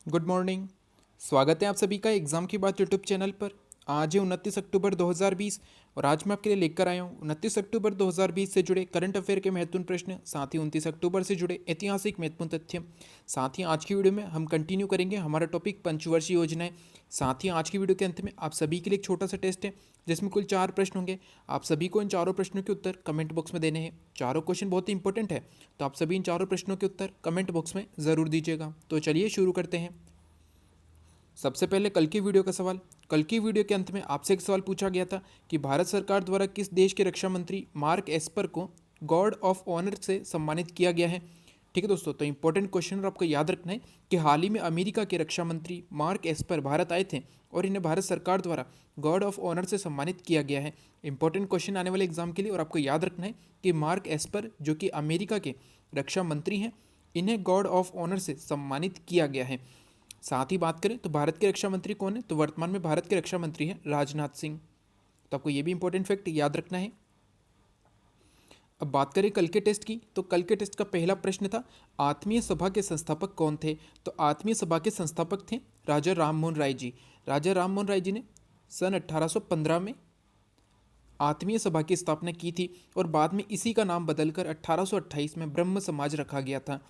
Good morning. स्वागत है आप सभी का एग्ज़ाम की बात यूट्यूब चैनल पर। आज है 29 अक्टूबर 2020 और आज मैं आपके लिए लेकर आया हूँ 29 अक्टूबर 2020 से जुड़े करंट अफेयर के महत्वपूर्ण प्रश्न, साथ ही 29 अक्टूबर से जुड़े ऐतिहासिक महत्वपूर्ण तथ्य। साथ ही आज की वीडियो में हम कंटिन्यू करेंगे हमारा टॉपिक पंचवर्षीय योजनाएं। साथ ही आज की वीडियो के अंत में आप सभी के लिए एक छोटा सा टेस्ट है जिसमें कुल 4 प्रश्न होंगे। आप सभी को इन चारों प्रश्नों के उत्तर कमेंट बॉक्स में देने हैं। चारों क्वेश्चन बहुत ही इंपॉर्टेंट है, तो आप सभी इन चारों प्रश्नों के उत्तर कमेंट बॉक्स में ज़रूर दीजिएगा। तो चलिए शुरू करते हैं। सबसे पहले कल की वीडियो का सवाल। कल की वीडियो के अंत में आपसे एक सवाल पूछा गया था कि भारत सरकार द्वारा किस देश के रक्षा मंत्री मार्क एस्पर को गॉर्ड ऑफ ऑनर से सम्मानित किया गया है। ठीक है दोस्तों, तो इंपॉर्टेंट क्वेश्चन और आपको याद रखना है कि हाल ही में अमेरिका के रक्षा मंत्री मार्क एस्पर भारत आए थे और इन्हें भारत सरकार द्वारा गॉर्ड ऑफ ऑनर से सम्मानित किया गया है। इंपॉर्टेंट क्वेश्चन आने वाले एग्जाम के लिए, और आपको याद रखना है कि मार्क एस्पर जो कि अमेरिका के रक्षा मंत्री हैं, इन्हें गॉर्ड ऑफ ऑनर से सम्मानित किया गया है। साथ ही बात करें तो भारत के रक्षा मंत्री कौन है, तो वर्तमान में भारत के रक्षा मंत्री हैं राजनाथ सिंह। तो आपको ये भी इंपॉर्टेंट फैक्ट याद रखना है। अब बात करें कल के टेस्ट की, तो कल के टेस्ट का पहला प्रश्न था आत्मीय सभा के संस्थापक कौन थे। तो आत्मीय सभा के संस्थापक थे राजा राम मोहन राय जी। राजा राम मोहन राय जी ने सन 1815 में आत्मीय सभा की स्थापना की थी और बाद में इसी का नाम बदलकर 1828 में ब्रह्म समाज रखा गया था।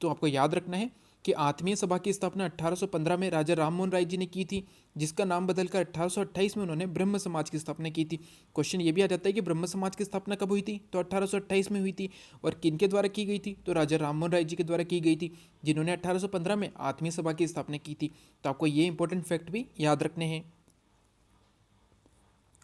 तो आपको याद रखना है कि आत्मीय सभा की स्थापना 1815 में राजा राम मोहन राय जी ने की थी, जिसका नाम बदलकर 1828 में उन्होंने ब्रह्म समाज की स्थापना की थी। क्वेश्चन ये भी आ जाता है कि ब्रह्म समाज की स्थापना कब हुई थी, तो 1828 में हुई थी। और किन के द्वारा की गई थी, तो राजा राम मोहन राय जी के द्वारा की गई थी, जिन्होंने 1815 में आत्मीय सभा की स्थापना की थी। तो आपको ये इंपॉर्टेंट फैक्ट भी याद रखने हैं।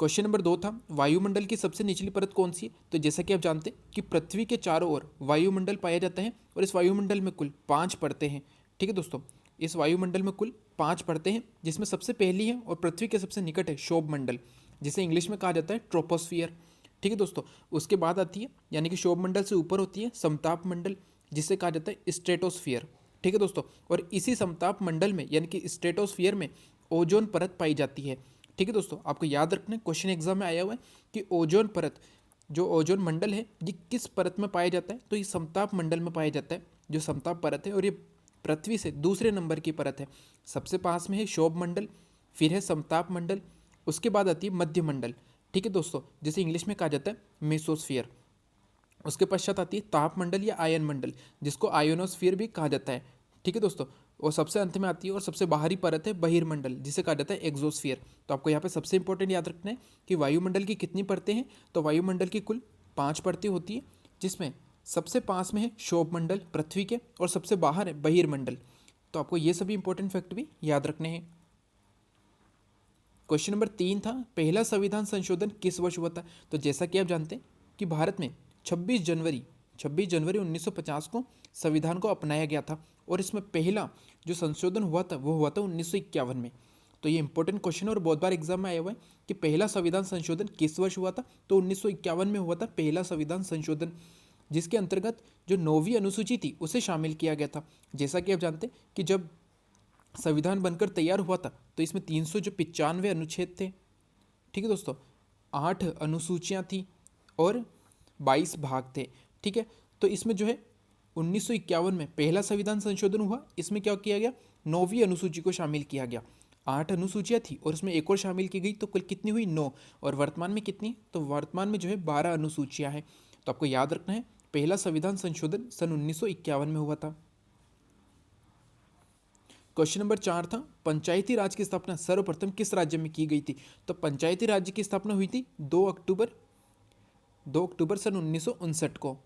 क्वेश्चन नंबर 2 था वायुमंडल की सबसे निचली परत कौन सी है। तो जैसा कि आप जानते हैं कि पृथ्वी के चारों ओर वायुमंडल पाया जाता है और इस वायुमंडल में कुल 5 परतें हैं। ठीक है दोस्तों, इस वायुमंडल में कुल 5 परतें हैं, जिसमें सबसे पहली है और पृथ्वी के सबसे निकट है शोभ मंडल, जिसे इंग्लिश में कहा जाता है ट्रोपोस्फियर। ठीक है दोस्तों, उसके बाद आती है यानी कि शोभ मंडल से ऊपर होती है समताप मंडल, जिसे कहा जाता है स्ट्रेटोस्फियर। ठीक है दोस्तों, और इसी समताप मंडल में यानी कि स्ट्रेटोस्फियर में ओजोन परत पाई जाती है। ठीक है दोस्तों, आपको याद रखना है, क्वेश्चन एग्जाम में आया हुआ है कि ओजोन परत, जो ओजोन मंडल है, ये किस परत में पाया जाता है, तो ये समताप मंडल में पाया जाता है, जो समताप परत है, और ये पृथ्वी से दूसरे नंबर की परत है। सबसे पास में है शोभ मंडल, फिर है समताप मंडल, उसके बाद आती है मध्य मंडल। ठीक है दोस्तों, जिसे इंग्लिश में कहा जाता है मेसोस्फियर। उसके पश्चात आती है ताप मंडल या आयन मंडल, जिसको आयोनोस्फियर भी कहा जाता है। ठीक है दोस्तों, और सबसे अंत में आती है और सबसे बाहरी परत है बहिर्मंडल, जिसे कहा जाता है एक्सोस्फियर। तो आपको यहाँ पे सबसे इंपॉर्टेंट याद रखना है कि वायुमंडल की कितनी परतें हैं, तो वायुमंडल की कुल 5 परतें होती है, जिसमें सबसे पास में है शोभ मंडल पृथ्वी के और सबसे बाहर है बहिर्मंडल। तो आपको ये सभी इंपॉर्टेंट फैक्ट भी याद रखने हैं। क्वेश्चन नंबर 3 था पहला संविधान संशोधन किस वर्ष हुआ था। तो जैसा कि आप जानते हैं कि भारत में 26 जनवरी 1950 को संविधान को अपनाया गया था और इसमें पहला जो संशोधन हुआ था वो हुआ था 1951 में। तो ये इंपॉर्टेंट क्वेश्चन है और बहुत बार एग्जाम में आया हुआ है कि पहला संविधान संशोधन किस वर्ष हुआ था, तो 1951 में हुआ था पहला संविधान संशोधन, जिसके अंतर्गत जो 9वीं अनुसूची थी उसे शामिल किया गया था। जैसा कि आप जानते हैं कि जब संविधान बनकर तैयार हुआ था तो इसमें 395 अनुच्छेद थे। ठीक है दोस्तों, 8 अनुसूचियाँ थी और 22 भाग थे। ठीक है, तो इसमें जो है 1951 में पहला संविधान संशोधन हुआ। इसमें क्या किया गया, 9वीं अनुसूची को शामिल किया गया। 8 अनुसूचियाँ थी और इसमें एक और शामिल की गई, तो कुल कितनी हुई, 9। और वर्तमान में कितनी, तो वर्तमान में जो है 12 अनुसूचियाँ हैं। तो आपको याद रखना है पहला संविधान संशोधन सन 1951 में हुआ था। क्वेश्चन नंबर 4 था पंचायती राज की स्थापना सर्वप्रथम किस राज्य में की गई थी। तो पंचायती राज्य की स्थापना हुई थी 2 अक्टूबर सन 1959 को।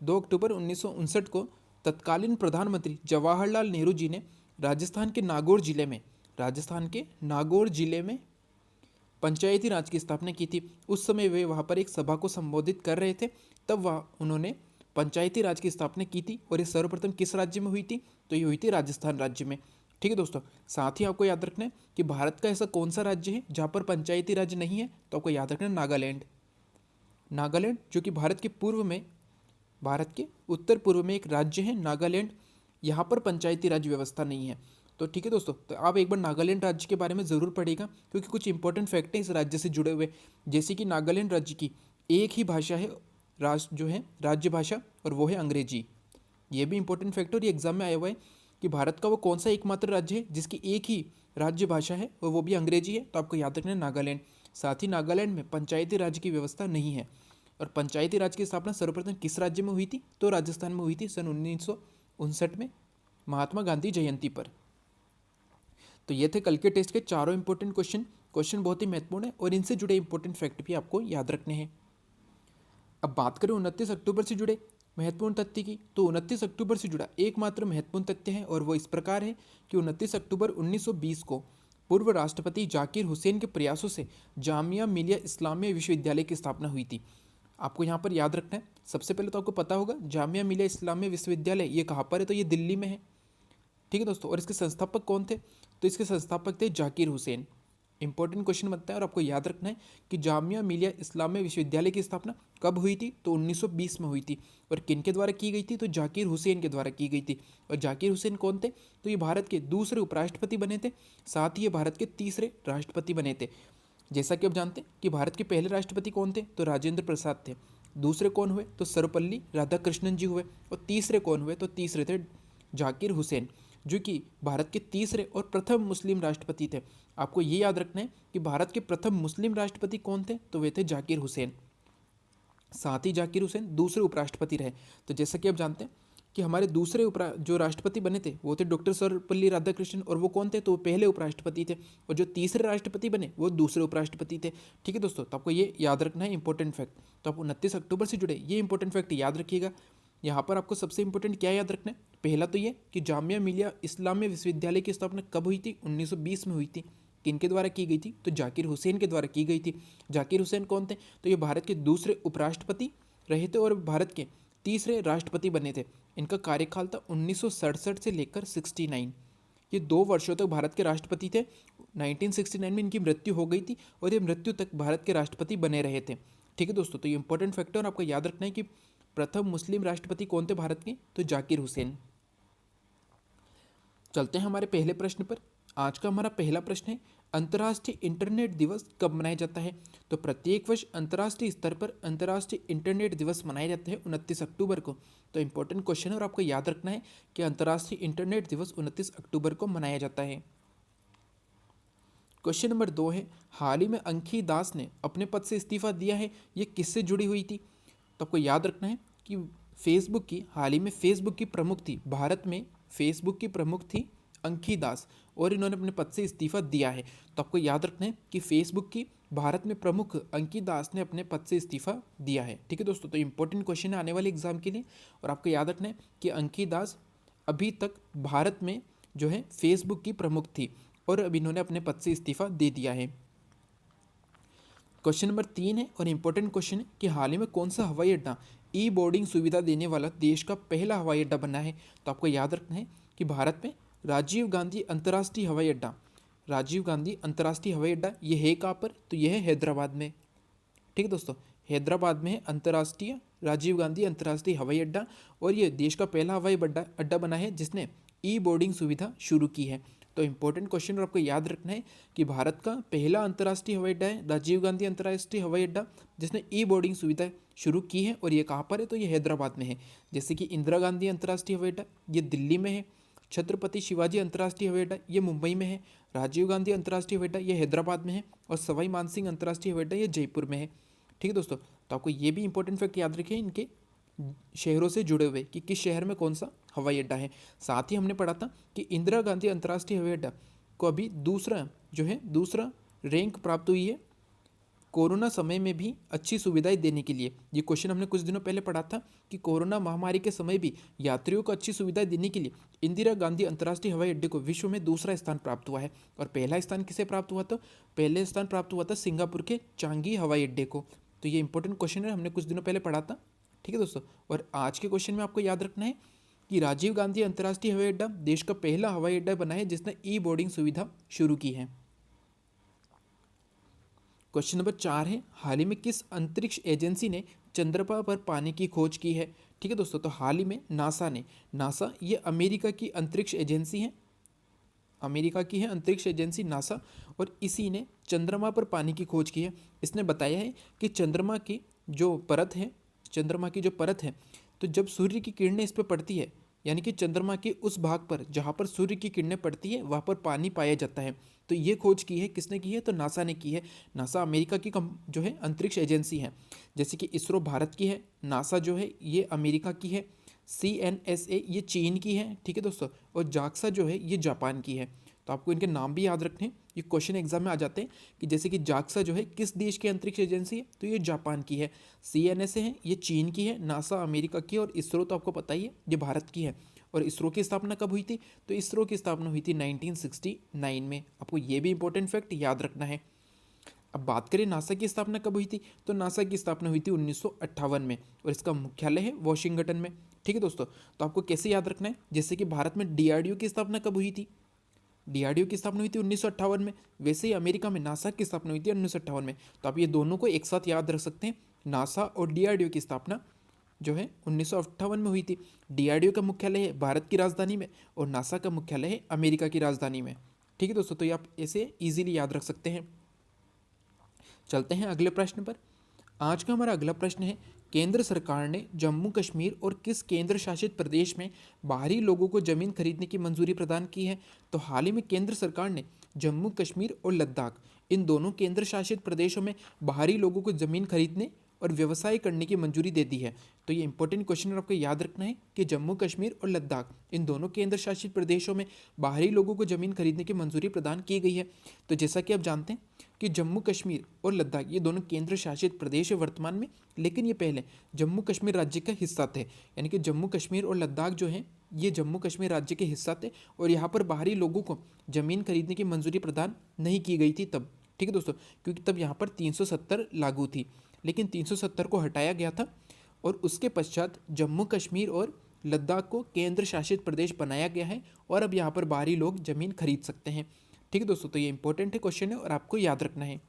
2 अक्टूबर 1959 को तत्कालीन प्रधानमंत्री जवाहरलाल नेहरू जी ने राजस्थान के नागौर जिले में पंचायती राज की स्थापना की थी। उस समय वे वहाँ पर एक सभा को संबोधित कर रहे थे, तब वह उन्होंने पंचायती राज की स्थापना की थी। और ये सर्वप्रथम किस राज्य में हुई थी, तो ये हुई थी राजस्थान राज्य में। ठीक है दोस्तों, साथ ही आपको याद रखना है कि भारत का ऐसा कौन सा राज्य है जहाँ पर पंचायती राज नहीं है, तो आपको याद रखना है नागालैंड। नागालैंड जो कि भारत के उत्तर पूर्व में एक राज्य है नागालैंड, यहाँ पर पंचायती राज व्यवस्था नहीं है। तो ठीक है दोस्तों, तो आप एक बार नागालैंड राज्य के बारे में ज़रूर पढ़ेगा, क्योंकि कुछ इंपॉर्टेंट फैक्ट हैं इस राज्य से जुड़े हुए। जैसे कि नागालैंड राज्य की एक ही भाषा है, राज्य भाषा, और वो है अंग्रेजी। ये भी इंपॉर्टेंट फैक्ट और ये एग्जाम में आया हुआ है कि भारत का वो कौन सा एकमात्र राज्य है जिसकी एक ही राज्य भाषा है और वो भी अंग्रेजी है, तो आपको याद रखना है नागालैंड। साथ ही नागालैंड में पंचायती राज की व्यवस्था नहीं है। और पंचायती राज की स्थापना सर्वप्रथम किस राज्य में हुई थी? तो राजस्थान में हुई थी सन 1959 में, महात्मा गांधी जयंती पर। तो ये थे कल के टेस्ट के चारों इंपॉर्टेंट क्वेश्चन। क्वेश्चन बहुत ही महत्वपूर्ण है और इनसे जुड़े इंपॉर्टेंट फैक्ट भी आपको याद रखने हैं। अब बात करें 29 अक्टूबर से जुड़े महत्वपूर्ण तथ्य की, तो 29 अक्टूबर से जुड़ा एकमात्र महत्वपूर्ण तथ्य है और वो इस प्रकार है कि 29 अक्टूबर 1920 को पूर्व राष्ट्रपति जाकिर हुसैन के प्रयासों से जामिया मिलिया इस्लामिया विश्वविद्यालय की स्थापना हुई थी। आपको यहाँ पर याद रखना है, सबसे पहले तो आपको पता होगा जामिया मिलिया इस्लामिया विश्वविद्यालय ये कहाँ पर है? तो ये दिल्ली में है। ठीक है दोस्तों, और इसके संस्थापक कौन थे? तो इसके संस्थापक थे जाकिर हुसैन। इंपॉर्टेंट क्वेश्चन बनता है और आपको याद रखना है कि जामिया मिलिया इस्लामिया विश्वविद्यालय की स्थापना कब हुई थी? तो 1920 में हुई थी। और किन के द्वारा की गई थी? तो जाकिर हुसैन के द्वारा की गई थी। और जाकिर हुसैन कौन थे? तो ये भारत के दूसरे उपराष्ट्रपति बने थे, साथ ही ये भारत के तीसरे राष्ट्रपति बने थे। जैसा कि आप जानते हैं कि भारत के पहले राष्ट्रपति कौन थे? तो राजेंद्र प्रसाद थे। दूसरे कौन हुए? तो सर्वपल्ली राधाकृष्णन जी हुए। और तीसरे कौन हुए? तो तीसरे थे जाकिर हुसैन, जो कि भारत के तीसरे और प्रथम मुस्लिम राष्ट्रपति थे। आपको ये याद रखना है कि भारत के प्रथम मुस्लिम राष्ट्रपति कौन थे? तो वे थे जाकिर हुसैन। साथ ही जाकिर हुसैन दूसरे उपराष्ट्रपति रहे। तो जैसा कि आप जानते हैं कि हमारे दूसरे जो राष्ट्रपति बने थे वो थे डॉक्टर सर्वपल्ली राधाकृष्णन, और वो कौन थे? तो वो पहले उपराष्ट्रपति थे। और जो तीसरे राष्ट्रपति बने वो दूसरे उपराष्ट्रपति थे। ठीक है दोस्तों, तो आपको ये याद रखना है इंपॉर्टेंट फैक्ट। तो आप 29 अक्टूबर से जुड़े ये इंपॉर्टेंट फैक्ट याद रखिएगा। यहाँ पर आपको सबसे इंपॉर्टेंट क्या याद रखना है? पहला तो ये कि जामिया मिलिया इस्लामिया विश्वविद्यालय की स्थापना कब हुई थी? 1920 में हुई थी। किनके द्वारा की गई थी? तो जाकिर हुसैन के द्वारा की गई थी। जाकिर हुसैन कौन थे? तो ये भारत के दूसरे उपराष्ट्रपति रहे थे और भारत के तीसरे राष्ट्रपति बने थे। इनका कार्यकाल था 1967 से लेकर 69। ये 2 वर्षों तक भारत के राष्ट्रपति थे। 1969 में इनकी मृत्यु हो गई थी और ये मृत्यु तक भारत के राष्ट्रपति बने रहे थे। ठीक है दोस्तों, तो ये इंपॉर्टेंट फैक्टर आपको याद रखना है कि प्रथम मुस्लिम राष्ट्रपति कौन थे भारत के? तो जाकिर हुसैन। चलते हैं हमारे पहले प्रश्न पर। आज का हमारा पहला प्रश्न है, अंतर्राष्ट्रीय इंटरनेट दिवस कब मनाया जाता है? तो प्रत्येक वर्ष अंतर्राष्ट्रीय स्तर पर अंतर्राष्ट्रीय इंटरनेट दिवस मनाया जाता है 29 अक्टूबर को। तो इंपॉर्टेंट क्वेश्चन है और आपको याद रखना है कि अंतर्राष्ट्रीय इंटरनेट दिवस 29 अक्टूबर को मनाया जाता है। क्वेश्चन नंबर 2 है, हाल ही में अंकी दास ने अपने पद से इस्तीफा दिया है, ये किससे जुड़ी हुई थी? तो आपको याद रखना है कि फेसबुक की हाल ही में फेसबुक की प्रमुख थी, भारत में फेसबुक की प्रमुख थी अंकी दास, और इन्होंने अपने पद से इस्तीफा दिया है। तो आपको याद रखना है कि फेसबुक की भारत में प्रमुख अंकी दास ने अपने पद से इस्तीफा दिया है। ठीक है दोस्तों, तो इंपॉर्टेंट क्वेश्चन है आने वाले एग्जाम के लिए। और आपको याद रखना है कि अंकी दास अभी तक भारत में जो है फेसबुक की प्रमुख थी और अब इन्होंने अपने पद से इस्तीफा दे दिया है। क्वेश्चन नंबर 3 है और इंपॉर्टेंट क्वेश्चन है कि हाल ही में कौन सा हवाई अड्डा ई बोर्डिंग सुविधा देने वाला देश का पहला हवाई अड्डा बना है? तो आपको याद रखना है कि भारत में राजीव गांधी अंतर्राष्ट्रीय हवाई अड्डा, राजीव गांधी अंतर्राष्ट्रीय हवाई अड्डा ये है कहाँ पर? तो यह है हैदराबाद में। ठीक है दोस्तों, हैदराबाद में है अंतर्राष्ट्रीय राजीव गांधी अंतर्राष्ट्रीय हवाई अड्डा, और ये देश का पहला हवाई अड्डा बना है जिसने ई बोर्डिंग सुविधा शुरू की है। तो इंपॉर्टेंट क्वेश्चन और आपको याद रखना है कि भारत का पहला अंतर्राष्ट्रीय हवाई अड्डा है राजीव गांधी अंतर्राष्ट्रीय हवाई अड्डा जिसने ई बोर्डिंग सुविधा शुरू की है, और ये कहाँ पर है? तो ये हैदराबाद में है। जैसे कि इंदिरा गांधी अंतर्राष्ट्रीय हवाई अड्डा ये दिल्ली में है, छत्रपति शिवाजी अंतर्राष्ट्रीय हवाई अड्डा ये मुंबई में है, राजीव गांधी अंतर्राष्ट्रीय हवाई अड्डा ये हैदराबाद में है, और सवाई मानसिंह अंतर्राष्ट्रीय हवाई अड्डा ये जयपुर में है। ठीक है दोस्तों, तो आपको ये भी इंपॉर्टेंट फैक्ट याद रखिए इनके शहरों से जुड़े हुए कि किस शहर में कौन सा हवाई अड्डा है। साथ ही हमने पढ़ा था कि इंदिरा गांधी अंतर्राष्ट्रीय हवाई अड्डा को अभी दूसरा रैंक प्राप्त हुई है कोरोना समय में भी अच्छी सुविधाएं देने के लिए। ये क्वेश्चन हमने कुछ दिनों पहले पढ़ा था कि कोरोना महामारी के समय भी यात्रियों को अच्छी सुविधाएं देने के लिए इंदिरा गांधी अंतर्राष्ट्रीय हवाई अड्डे को विश्व में दूसरा स्थान प्राप्त हुआ है। और पहला स्थान किसे प्राप्त हुआ? तो पहले स्थान प्राप्त हुआ था सिंगापुर के चांगी हवाई अड्डे को। तो ये इंपॉर्टेंट क्वेश्चन है, हमने कुछ दिनों पहले पढ़ा था। ठीक है दोस्तों, और आज के क्वेश्चन में आपको याद रखना है कि राजीव गांधी अंतर्राष्ट्रीय हवाई अड्डा देश का पहला हवाई अड्डा बना है जिसने ई बोर्डिंग सुविधा शुरू की है। क्वेश्चन नंबर 4 है, हाल ही में किस अंतरिक्ष एजेंसी ने चंद्रमा पर पानी की खोज की है? ठीक है दोस्तों, तो हाल ही में नासा ये अमेरिका की अंतरिक्ष एजेंसी है, अमेरिका की है अंतरिक्ष एजेंसी नासा, और इसी ने चंद्रमा पर पानी की खोज की है। इसने बताया है कि चंद्रमा की जो परत है तो जब सूर्य की किरणें इस पर पड़ती है यानी कि चंद्रमा के उस भाग पर जहाँ पर सूर्य की किरणें पड़ती है वहाँ पर पानी पाया जाता है। तो ये खोज की है किसने की है? तो नासा ने की है। नासा अमेरिका की जो है अंतरिक्ष एजेंसी है। जैसे कि इसरो भारत की है, नासा जो है ये अमेरिका की है, CNSA ये चीन की है, ठीक है दोस्तों, और जाक्सा जो है ये जापान की है। तो आपको इनके नाम भी याद रखने हैं, ये क्वेश्चन एग्जाम में आ जाते हैं कि जैसे कि जाक्सा जो है किस देश की अंतरिक्ष एजेंसी है? तो ये जापान की है। CNSA है ये चीन की है, नासा अमेरिका की है, और इसरो तो आपको पता ही है ये भारत की है। और इसरो की स्थापना कब हुई थी? तो इसरो की स्थापना हुई थी 1969 में। आपको ये भी इंपॉर्टेंट फैक्ट याद रखना है। अब बात करें नासा की स्थापना कब हुई थी? तो नासा की स्थापना हुई थी 1958 में, और इसका मुख्यालय है वॉशिंगटन में। ठीक है दोस्तों, तो आपको कैसे याद रखना है? जैसे कि भारत में DRDO की स्थापना कब हुई थी? DRDO की स्थापना हुई थी 1958 में। वैसे ही अमेरिका में नासा की स्थापना हुई थी 1958 में। तो आप ये दोनों को एक साथ याद रख सकते हैं। नासा और DRDO की स्थापना जो है 1958 में हुई थी। DRDO का मुख्यालय है भारत की राजधानी में, और नासा का मुख्यालय है अमेरिका की राजधानी में। ठीक है दोस्तों, तो ये आप इसे ईजिली याद रख सकते हैं। चलते हैं अगले प्रश्न पर। आज का हमारा अगला प्रश्न है, केंद्र सरकार ने जम्मू कश्मीर और किस केंद्र शासित प्रदेश में बाहरी लोगों को जमीन खरीदने की मंजूरी प्रदान की है? तो हाल ही में केंद्र सरकार ने जम्मू कश्मीर और लद्दाख इन दोनों केंद्र शासित प्रदेशों में बाहरी लोगों को जमीन खरीदने और व्यवसाय करने की मंजूरी दे दी है। तो ये इंपॉर्टेंट क्वेश्चन आपको याद रखना है कि जम्मू कश्मीर और लद्दाख इन दोनों केंद्र शासित प्रदेशों में बाहरी लोगों को जमीन खरीदने की मंजूरी प्रदान की गई है। तो जैसा कि आप जानते हैं कि जम्मू कश्मीर और लद्दाख ये दोनों केंद्र शासित प्रदेश है वर्तमान में, लेकिन ये पहले जम्मू कश्मीर राज्य का हिस्सा थे। यानी कि जम्मू कश्मीर और लद्दाख जो है ये जम्मू कश्मीर राज्य के हिस्सा थे, और यहाँ पर बाहरी लोगों को ज़मीन खरीदने की मंजूरी प्रदान नहीं की गई थी तब। ठीक है दोस्तों, क्योंकि तब यहाँ पर 370 लागू थी, लेकिन 370 को हटाया गया था, और उसके पश्चात जम्मू कश्मीर और लद्दाख को केंद्र शासित प्रदेश बनाया गया है, और अब यहाँ पर बाहरी लोग ज़मीन खरीद सकते हैं। ठीक है दोस्तों, तो ये इंपॉर्टेंट है क्वेश्चन है और आपको याद रखना है।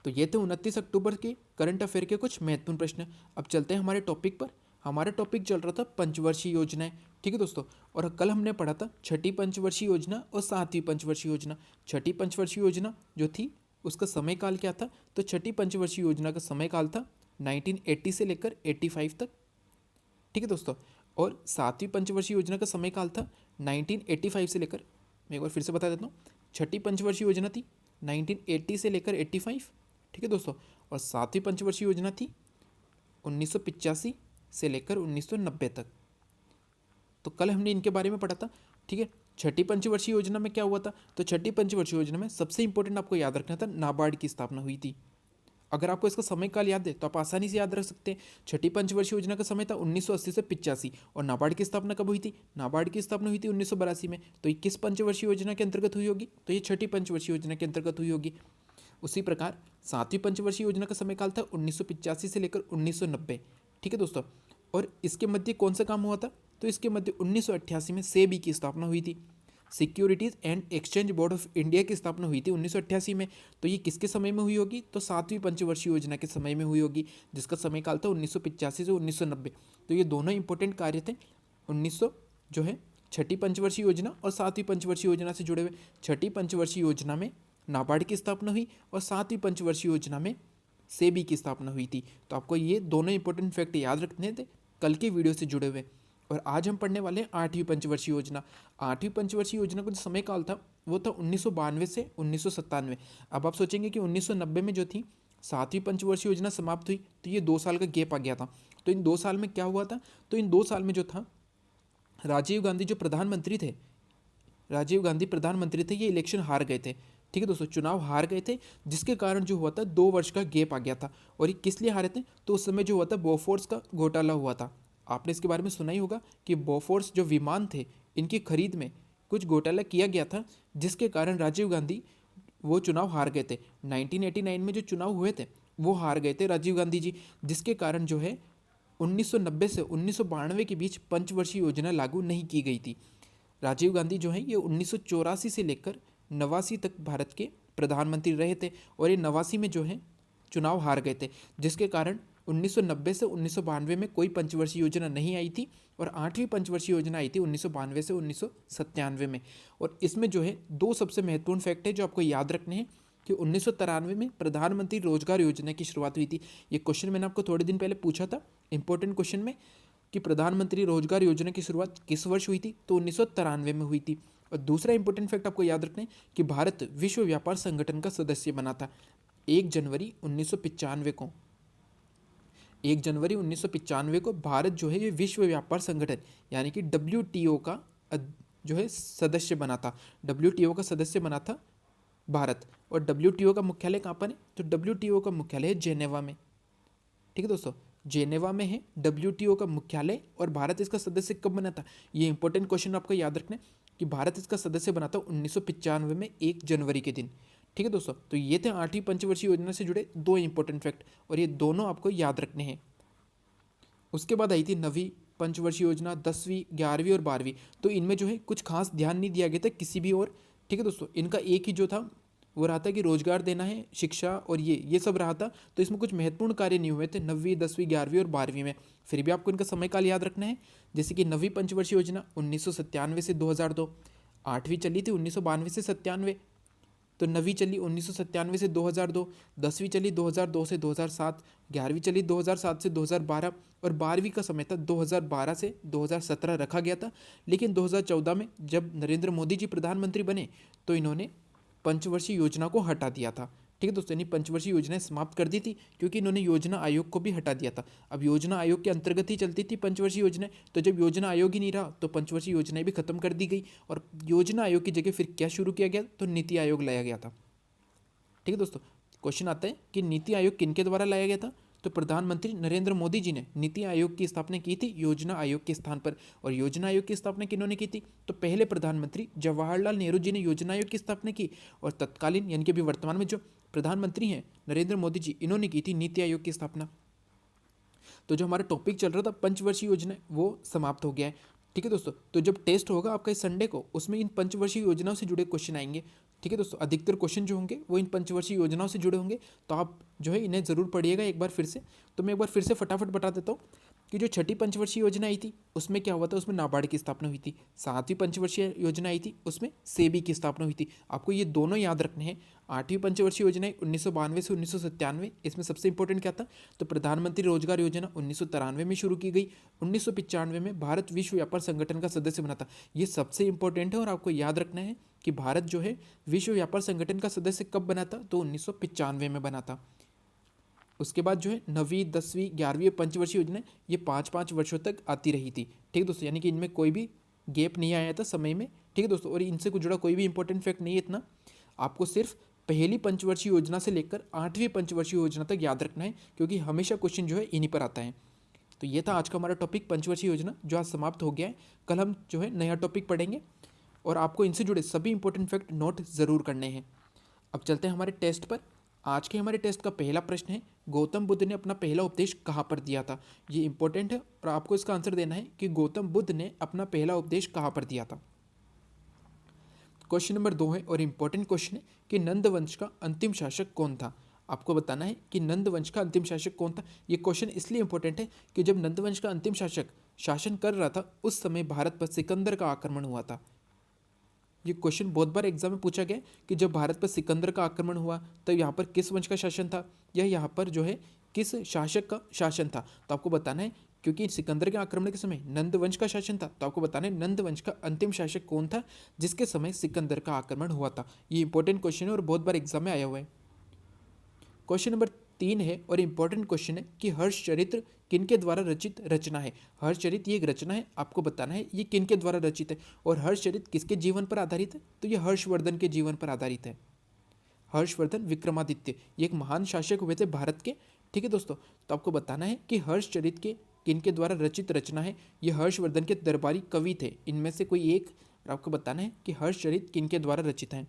तो ये थे 29 अक्टूबर के करंट अफेयर के कुछ महत्वपूर्ण प्रश्न। अब चलते हैं हमारे टॉपिक पर। हमारा टॉपिक चल रहा था पंचवर्षीय योजनाएं। ठीक है दोस्तों, और कल हमने पढ़ा था छठी पंचवर्षीय योजना और सातवीं पंचवर्षीय योजना। छठी पंचवर्षीय योजना जो थी उसका समय काल क्या था? तो छठी पंचवर्षीय योजना का समय काल था 1980 से लेकर 85 तक। ठीक है दोस्तों, और सातवीं पंचवर्षीय योजना का समय काल था 1985 से लेकर, मैं एक बार फिर से बता देता हूँ, छठी पंचवर्षीय योजना थी 1980 से लेकर 85। ठीक है दोस्तों, और सातवीं पंचवर्षीय योजना थी 1985 से लेकर 1990 तक। तो कल हमने इनके बारे में पढ़ा था। ठीक है, छठी पंचवर्षीय योजना में क्या हुआ था? तो छठी पंचवर्षीय योजना में सबसे इंपॉर्टेंट आपको याद रखना था, नाबार्ड की स्थापना हुई थी। अगर आपको इसका समय काल याद है तो आप आसानी से याद रख सकते हैं। छठी पंचवर्षीय योजना का समय था 1980 से 85, और नाबार्ड की स्थापना कब हुई थी? नाबार्ड की स्थापना हुई थी 1982 में। तो ये किस पंचवर्षीय योजना के अंतर्गत हुई होगी? तो ये छठी पंचवर्षीय योजना के अंतर्गत हुई होगी। उसी प्रकार सातवीं पंचवर्षीय योजना का समय काल था 1985 से लेकर 1990। ठीक है दोस्तों, और इसके मध्य कौन सा काम हुआ था? तो इसके मध्य 1988 में सेबी की स्थापना हुई थी, securities and exchange board of India की स्थापना हुई थी 1988 में। तो ये किसके समय में हुई होगी? तो सातवीं पंचवर्षीय योजना के समय में हुई होगी, जिसका समय काल था 1985 से 1990। तो ये दोनों इंपॉर्टेंट कार्य थे 1900 जो है छठी पंचवर्षीय योजना और सातवीं पंचवर्षीय योजना से जुड़े हुए। छठी पंचवर्षीय योजना में नाबार्ड की स्थापना हुई, और सातवीं पंचवर्षीय योजना में सेबी की स्थापना हुई थी। तो आपको ये दोनों इंपॉर्टेंट फैक्ट याद रखने थे कल की वीडियो से जुड़े हुए। और आज हम पढ़ने वाले हैं आठवीं पंचवर्षीय योजना। आठवीं पंचवर्षीय योजना का जो समय काल था वो था 1992 से 1997। अब आप सोचेंगे कि 1990 में जो थी सातवीं पंचवर्षीय योजना समाप्त हुई, तो ये 2 साल का गैप आ गया था। तो इन 2 साल में क्या हुआ था? तो इन 2 साल में जो था राजीव गांधी जो प्रधानमंत्री थे, राजीव गांधी प्रधानमंत्री थे, ये इलेक्शन हार गए थे। ठीक है दोस्तों, चुनाव हार गए थे, जिसके कारण जो हुआ था 2 वर्ष का गैप आ गया था। और ये किस लिए हारे थे? तो उस समय जो हुआ था बोफोर्स का घोटाला हुआ था। आपने इसके बारे में सुना ही होगा कि बोफोर्स जो विमान थे इनकी खरीद में कुछ घोटाला किया गया था, जिसके कारण राजीव गांधी वो चुनाव हार गए थे। 1989 में जो चुनाव हुए थे वो हार गए थे राजीव गांधी जी, जिसके कारण जो है 1990 से 1992 के बीच पंचवर्षीय योजना लागू नहीं की गई थी। राजीव गांधी जो है ये 1984 से लेकर 89 तक भारत के प्रधानमंत्री रहे थे, और ये 89 में जो है चुनाव हार गए थे, जिसके कारण 1990 से 1992 में कोई पंचवर्षीय योजना नहीं आई थी, और आठवीं पंचवर्षीय योजना आई थी 1992 से 1997 में। और इसमें जो है 2 सबसे महत्वपूर्ण फैक्ट है जो आपको याद रखने हैं कि 1993 में प्रधानमंत्री रोजगार योजना की शुरुआत हुई थी। ये क्वेश्चन मैंने आपको थोड़े दिन पहले पूछा था इंपॉर्टेंट क्वेश्चन में कि प्रधानमंत्री रोजगार योजना की शुरुआत किस वर्ष हुई थी, तो 1993 में हुई थी। और दूसरा इंपॉर्टेंट फैक्ट आपको याद रखना है कि भारत विश्व व्यापार संगठन का सदस्य बना था 1 जनवरी 1995 को। 1 जनवरी 1995 को भारत जो है ये विश्व व्यापार संगठन यानी कि WTO का जो है सदस्य बना था। WTO का सदस्य बना था भारत। और WTO का मुख्यालय कहाँ पर है, तो WTO का मुख्यालय है जेनेवा में। ठीक है दोस्तों, जेनेवा में है WTO का मुख्यालय। और भारत इसका सदस्य कब बना था, ये इंपॉर्टेंट क्वेश्चन आपको याद रखना है कि भारत इसका सदस्य बना था 1995 में 1 जनवरी के दिन। ठीक है दोस्तों, तो ये थे 8वीं पंचवर्षीय योजना से जुड़े 2 इंपॉर्टेंट फैक्ट और ये दोनों आपको याद रखने हैं। उसके बाद आई थी 9वीं पंचवर्षीय योजना, 10वीं, 11वीं और 12वीं। तो इनमें जो है कुछ खास ध्यान नहीं दिया गया था किसी भी और। ठीक है दोस्तों, इनका एक ही जो था वो रहा था कि रोजगार देना है, शिक्षा और ये सब रहा था। तो इसमें कुछ महत्वपूर्ण कार्य नहीं हुए थे 9वीं, 10वीं, 11वीं और 12वीं में। फिर भी आपको इनका समय काल याद रखना है। जैसे कि 9वीं पंचवर्षीय योजना 1997 से 2002, 8वीं चली थी 1992 से 97, तो 9वीं चली 1997 से 2002, 10वीं चली 2002 से 2007, 11वीं चली 2007 से 2012 और 12वीं का समय था 2012 से 2017 रखा गया था। लेकिन 2014 में जब नरेंद्र मोदी जी प्रधानमंत्री बने तो इन्होंने पंचवर्षीय योजना को हटा दिया था। ठीक है दोस्तों, यानी पंचवर्षीय योजनाएं समाप्त कर दी थी क्योंकि इन्होंने योजना आयोग को भी हटा दिया था। अब योजना आयोग के अंतर्गत ही चलती थी पंचवर्षीय योजनाएं, तो जब योजना आयोग ही नहीं रहा तो पंचवर्षीय योजनाएं भी खत्म कर दी गई और योजना आयोग की जगह फिर क्या शुरू किया गया, तो नीति आयोग लाया गया था। ठीक है दोस्तों, क्वेश्चन आता है कि नीति आयोग किनके द्वारा लाया गया था, तो प्रधानमंत्री नरेंद्र मोदी जी ने नीति आयोग की स्थापना की थी योजना आयोग के स्थान पर। और योजना आयोग की स्थापना किन्होंने की थी, तो पहले प्रधानमंत्री जवाहरलाल नेहरू जी ने योजना आयोग की स्थापना की और तत्कालीन यानी कि अभी वर्तमान में जो प्रधानमंत्री हैं नरेंद्र मोदी जी, इन्होंने की थी नीति आयोग की स्थापना। तो जो हमारा टॉपिक चल रहा था पंचवर्षीय योजना वो समाप्त हो गया है। ठीक है दोस्तों, तो जब टेस्ट होगा आपका इस संडे को उसमें इन पंचवर्षीय योजनाओं से जुड़े क्वेश्चन आएंगे। ठीक है दोस्तों, अधिकतर क्वेश्चन जो होंगे वो इन पंचवर्षीय योजनाओं से जुड़े होंगे, तो आप जो है इन्हें ज़रूर पढ़िएगा एक बार फिर से। तो मैं एक बार फिर से फटाफट बता देता हूँ कि जो छठी पंचवर्षीय योजना आई थी उसमें क्या हुआ था, उसमें नाबार्ड की स्थापना हुई थी। 7वीं पंचवर्षीय योजना आई थी उसमें सेबी की स्थापना हुई थी। आपको ये दोनों याद रखने हैं। 8वीं पंचवर्षीय योजना 1992 से 1997, इसमें सबसे इंपॉर्टेंट क्या था, तो प्रधानमंत्री रोजगार योजना 1993 में शुरू की गई। 1995 में भारत विश्व व्यापार संगठन का सदस्य बना था। ये सबसे इंपॉर्टेंट है और आपको याद रखना है कि भारत जो है विश्व व्यापार संगठन का सदस्य कब बना था, तो 1995 में बना था। उसके बाद जो है 9वीं, 10वीं, 11वीं पंचवर्षीय योजना ये 5-5 वर्षों तक आती रही थी। ठीक है दोस्तों, यानी कि इनमें कोई भी गैप नहीं आया था समय में। ठीक है दोस्तों, और इनसे कुछ जुड़ा कोई भी इंपॉर्टेंट फैक्ट नहीं है इतना। आपको सिर्फ पहली पंचवर्षीय योजना से लेकर 8वीं पंचवर्षीय योजना तक याद रखना है क्योंकि हमेशा क्वेश्चन जो है इन्हीं पर आता है। तो ये था आज का हमारा टॉपिक पंचवर्षीय योजना जो आज समाप्त हो गया है। कल हम जो है नया टॉपिक पढ़ेंगे और आपको इनसे जुड़े सभी इंपॉर्टेंट फैक्ट नोट ज़रूर करने हैं। अब चलते हैं हमारे टेस्ट पर। आज के हमारे टेस्ट का पहला प्रश्न है, गौतम बुद्ध ने अपना पहला उपदेश कहाँ पर दिया था। ये इंपॉर्टेंट है और आपको इसका आंसर देना है कि गौतम बुद्ध ने अपना पहला उपदेश कहाँ पर दिया था। क्वेश्चन नंबर 2 है और इंपॉर्टेंट क्वेश्चन है कि नंद वंश का अंतिम शासक कौन था। आपको बताना है कि नंद वंश का अंतिम शासक कौन था। ये क्वेश्चन इसलिए इंपॉर्टेंट है कि जब नंद वंश का अंतिम शासक शासन कर रहा था उस समय भारत पर सिकंदर का आक्रमण हुआ था। ये क्वेश्चन बहुत बार एग्जाम में पूछा गया कि जब भारत पर सिकंदर का आक्रमण हुआ तब यहाँ पर किस वंश का शासन था या यहाँ पर जो है किस शासक का शासन था। तो आपको बताना है क्योंकि सिकंदर के आक्रमण के समय नंद वंश का शासन था, तो आपको बताना है नंद वंश का अंतिम शासक कौन था जिसके समय सिकंदर का आक्रमण हुआ था। ये इंपॉर्टेंट क्वेश्चन है और बहुत बार एग्जाम में आया हुआ है। क्वेश्चन नंबर 3 है और इंपॉर्टेंट क्वेश्चन है कि हर्ष चरित्र किनके द्वारा रचित रचना है। हर्ष चरित्र ये एक रचना है, आपको बताना है ये किनके द्वारा रचित है और हर्ष चरित्र किसके जीवन पर आधारित है, तो ये हर्षवर्धन के जीवन पर आधारित है। हर्षवर्धन विक्रमादित्य ये एक महान शासक हुए थे भारत के। ठीक है दोस्तों, तो आपको बताना है कि हर्ष चरित्र के किनके द्वारा रचित रचना है। ये हर्षवर्धन के दरबारी कवि थे, इनमें से कोई एक, और आपको बताना है कि हर्ष चरित्र किनके द्वारा रचित है।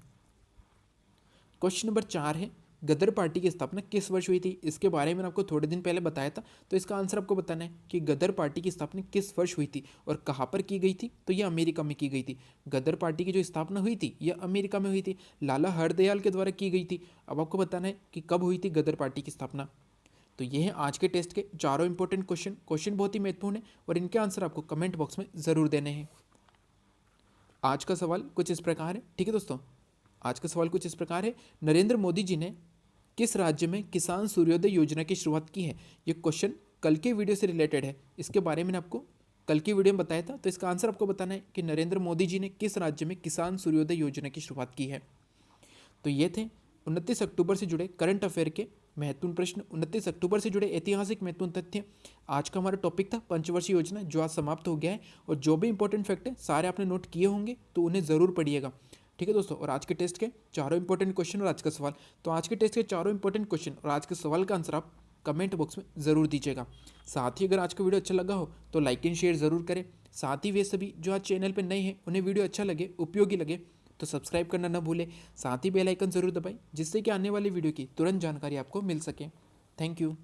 क्वेश्चन नंबर 4 है, गदर पार्टी की स्थापना किस वर्ष हुई थी। इसके बारे में आपको थोड़े दिन पहले बताया था, तो इसका आंसर आपको बताना है कि गदर पार्टी की स्थापना किस वर्ष हुई थी और कहाँ पर की गई थी, तो ये अमेरिका में की गई थी। गदर पार्टी की जो स्थापना हुई थी यह अमेरिका में हुई थी, लाला हरदयाल के द्वारा की गई थी। अब आपको बताना है कि कब हुई थी गदर पार्टी की स्थापना। तो ये है आज के टेस्ट के चारों इंपॉर्टेंट क्वेश्चन बहुत ही महत्वपूर्ण है और इनके आंसर आपको कमेंट बॉक्स में ज़रूर देने हैं। आज का सवाल कुछ इस प्रकार है। ठीक है दोस्तों, आज का सवाल कुछ इस प्रकार है, नरेंद्र मोदी जी ने किस राज्य में किसान सूर्योदय योजना की शुरुआत की है। ये क्वेश्चन कल के वीडियो से रिलेटेड है, इसके बारे में आपको कल की वीडियो में बताया था। तो इसका आंसर आपको बताना है कि नरेंद्र मोदी जी ने किस राज्य में किसान सूर्योदय योजना की शुरुआत की है। तो ये थे 29 अक्टूबर से जुड़े करंट अफेयर के महत्वपूर्ण प्रश्न, 29 अक्टूबर से जुड़े ऐतिहासिक महत्वपूर्ण तथ्य। आज का हमारा टॉपिक था पंचवर्षीय योजना, जो आज समाप्त हो गया है। और जो भी इंपॉर्टेंट फैक्ट है सारे आपने नोट किए होंगे, तो उन्हें ज़रूर पढ़िएगा। ठीक है दोस्तों, और आज के टेस्ट के चारों इंपॉर्टेंट क्वेश्चन और आज का सवाल, तो आज के टेस्ट के चारों इंपॉर्टेंट क्वेश्चन और आज के सवाल का आंसर आप कमेंट बॉक्स में ज़रूर दीजिएगा। साथ ही अगर आज का वीडियो अच्छा लगा हो तो लाइक एंड शेयर ज़रूर करें। साथ ही वे सभी जो आज चैनल पर नए हैं, उन्हें वीडियो अच्छा लगे, उपयोगी लगे, तो सब्सक्राइब करना न भूलें। साथ ही बेल आइकन ज़रूर दबाएं, जिससे कि आने वाली वीडियो की तुरंत जानकारी आपको मिल सके। Thank you.